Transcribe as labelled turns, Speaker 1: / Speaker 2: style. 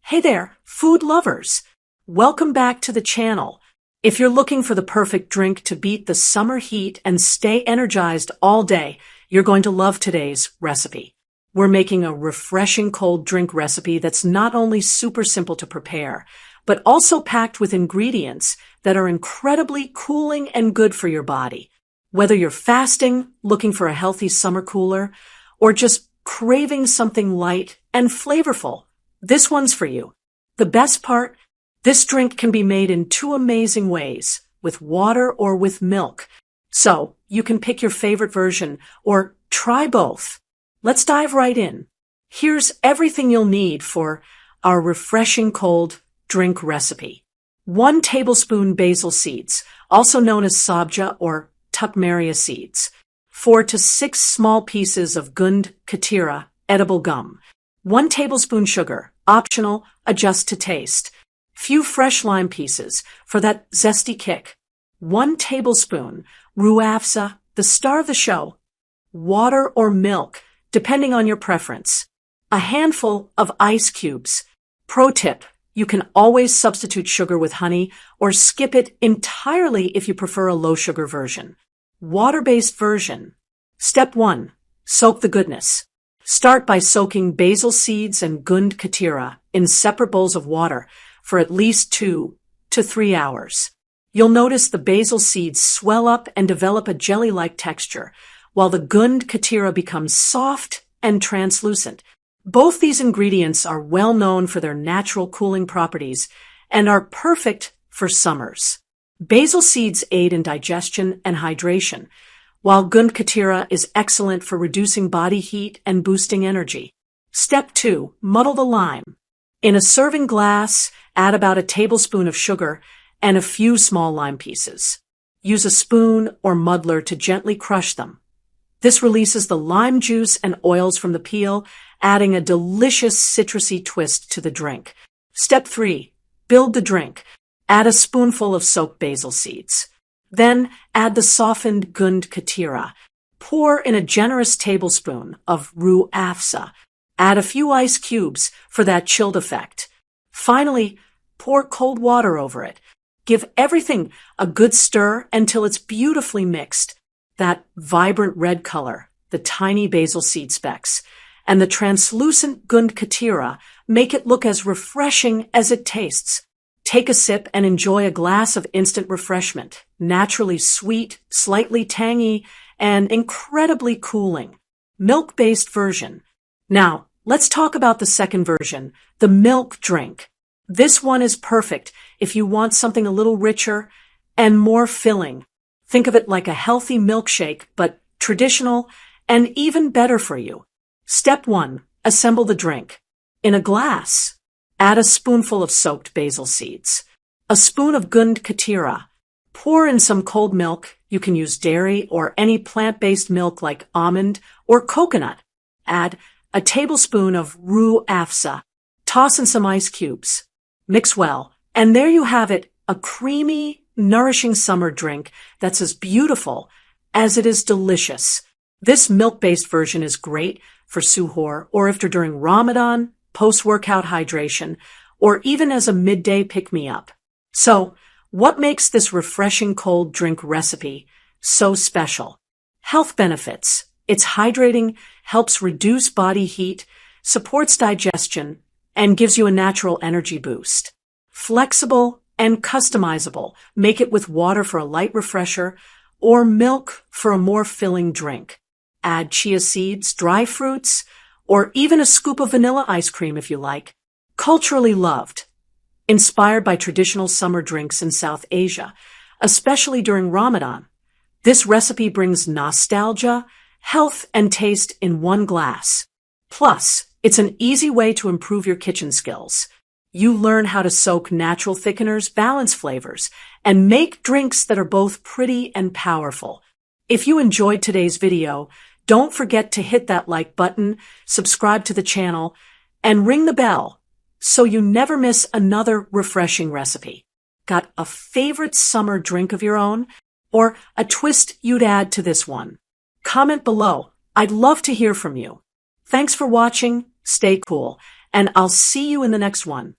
Speaker 1: Hey there, food lovers! Welcome back to the channel. If you're looking for the perfect drink to beat the summer heat and stay energized all day, you're going to love today's recipe. We're making a refreshing cold drink recipe that's not only super simple to prepare, but also packed with ingredients that are incredibly cooling and good for your body. Whether you're fasting, looking for a healthy summer cooler, or just craving something light and flavorful, this one's for you. The best part? This drink can be made in two amazing ways, with water or with milk. So, you can pick your favorite version or try both. Let's dive right in. Here's everything you'll need for our refreshing cold drink recipe. 1 tablespoon basil seeds, also known as sabja or tukmaria seeds. 4 to 6 small pieces of Goond katira edible gum. 1 tablespoon sugar, optional, adjust to taste. Few fresh lime pieces for that zesty kick. 1 tablespoon Rooh Afza, the star of the show. Water or milk, depending on your preference. A handful of ice cubes. Pro tip, you can always substitute sugar with honey or skip it entirely if you prefer a low-sugar version. Water-based version. Step 1. Soak the goodness. Start by soaking basil seeds and Goond katira in separate bowls of water for at least 2 to 3 hours. You'll notice the basil seeds swell up and develop a jelly-like texture, while the Goond katira becomes soft and translucent. Both these ingredients are well known for their natural cooling properties and are perfect for summers. Basil seeds aid in digestion and hydration, while Goond katira is excellent for reducing body heat and boosting energy. Step 2. Muddle the lime. In a serving glass, add about a tablespoon of sugar and a few small lime pieces. Use a spoon or muddler to gently crush them. This releases the lime juice and oils from the peel, adding a delicious citrusy twist to the drink. Step 3. Build the drink. Add a spoonful of soaked basil seeds. Then add the softened Goond katira. Pour in a generous tablespoon of Rooh Afza. Add a few ice cubes for that chilled effect. Finally, pour cold water over it. Give everything a good stir until it's beautifully mixed. That vibrant red color, the tiny basil seed specks, and the translucent Goond katira make it look as refreshing as it tastes. Take a sip and enjoy a glass of instant refreshment, naturally sweet, slightly tangy, and incredibly cooling. Milk-based version. Now, let's talk about the second version, the milk drink. This one is perfect if you want something a little richer and more filling. Think of it like a healthy milkshake, but traditional and even better for you. Step 1. Assemble the drink. In a glass, add a spoonful of soaked basil seeds, a spoon of Goond katira. Pour in some cold milk. You can use dairy or any plant-based milk like almond or coconut. Add a tablespoon of Rooh Afza. Toss in some ice cubes. Mix well, and there you have it, a creamy, nourishing summer drink that's as beautiful as it is delicious. This milk-based version is great for suhoor or if you're during Ramadan, post-workout hydration, or even as a midday pick-me-up. So, what makes this refreshing cold drink recipe so special? Health benefits. It's hydrating, helps reduce body heat, supports digestion, and gives you a natural energy boost. Flexible and customizable. Make it with water for a light refresher or milk for a more filling drink. Add chia seeds, dry fruits, or even a scoop of vanilla ice cream if you like. Culturally loved. Inspired by traditional summer drinks in South Asia, especially during Ramadan. This recipe brings nostalgia, health, and taste in one glass. Plus, it's an easy way to improve your kitchen skills. You learn how to soak natural thickeners, balance flavors, and make drinks that are both pretty and powerful. If you enjoyed today's video, don't forget to hit that like button, subscribe to the channel, and ring the bell so you never miss another refreshing recipe. Got a favorite summer drink of your own? Or a twist you'd add to this one? Comment below. I'd love to hear from you. Thanks for watching, stay cool, and I'll see you in the next one.